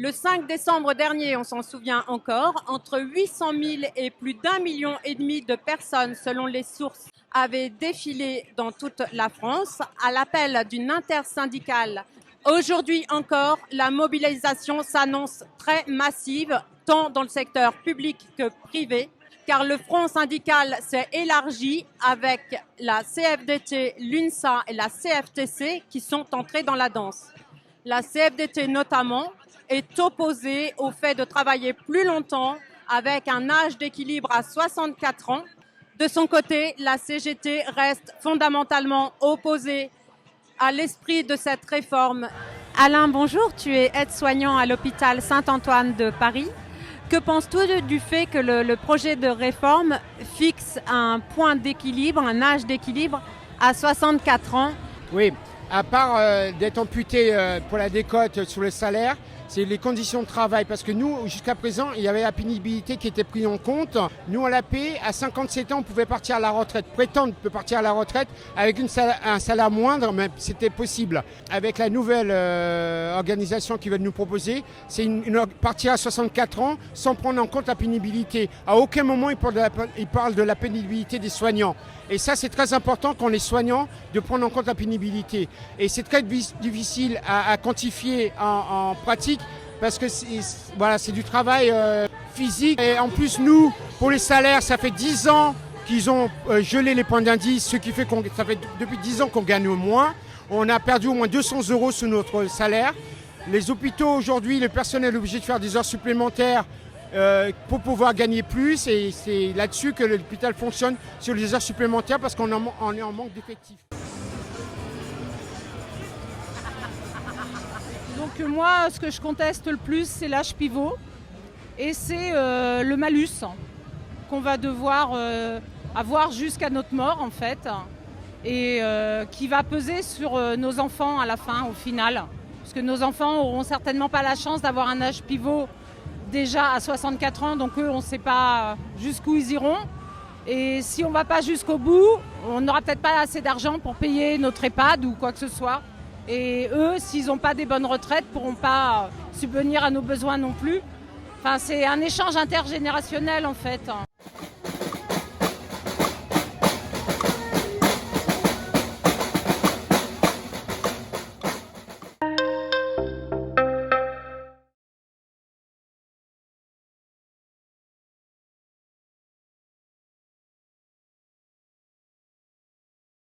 Le 5 décembre dernier, on s'en souvient encore, entre 800 000 et plus d'1,5 million de personnes, selon les sources, avaient défilé dans toute la France à l'appel d'une intersyndicale. Aujourd'hui encore, la mobilisation s'annonce très massive, tant dans le secteur public que privé, car le front syndical s'est élargi avec la CFDT, l'UNSA et la CFTC qui sont entrées dans la danse. La CFDT notamment est opposée au fait de travailler plus longtemps avec un âge d'équilibre à 64 ans. De son côté, la CGT reste fondamentalement opposée à l'esprit de cette réforme. Alain, bonjour, tu es aide-soignant à l'hôpital Saint-Antoine de Paris. Que penses-tu du fait que le projet de réforme fixe un point d'équilibre, un âge d'équilibre à 64 ans? Oui, à part d'être amputé pour la décote sur le salaire, c'est les conditions de travail. Parce que nous, jusqu'à présent, il y avait la pénibilité qui était prise en compte. Nous, on l'a payé. À 57 ans, on pouvait partir à la retraite. Prétendre peut partir à la retraite avec un salaire moindre, mais c'était possible. Avec la nouvelle organisation qu'ils veulent nous proposer, c'est partir à 64 ans sans prendre en compte la pénibilité. À aucun moment, ils parlent de la pénibilité des soignants. Et ça, c'est très important quand on est soignant de prendre en compte la pénibilité. Et c'est très difficile à quantifier en pratique parce que c'est du travail physique. Et en plus, nous, pour les salaires, ça fait 10 ans qu'ils ont gelé les points d'indice, ce qui fait ça fait depuis 10 ans qu'on gagne moins. On a perdu au moins 200 € sur notre salaire. Les hôpitaux, aujourd'hui, le personnel est obligé de faire des heures supplémentaires pour pouvoir gagner plus, et c'est là-dessus que l'hôpital fonctionne, sur les heures supplémentaires, parce qu'on est en manque d'effectifs. Donc moi, ce que je conteste le plus, c'est l'âge pivot, et c'est le malus qu'on va devoir avoir jusqu'à notre mort, en fait, et qui va peser sur nos enfants à la fin, au final, parce que nos enfants n'auront certainement pas la chance d'avoir un âge pivot déjà à 64 ans, donc eux, on ne sait pas jusqu'où ils iront. Et si on ne va pas jusqu'au bout, on n'aura peut-être pas assez d'argent pour payer notre EHPAD ou quoi que ce soit. Et eux, s'ils n'ont pas des bonnes retraites, ne pourront pas subvenir à nos besoins non plus. Enfin, c'est un échange intergénérationnel, en fait.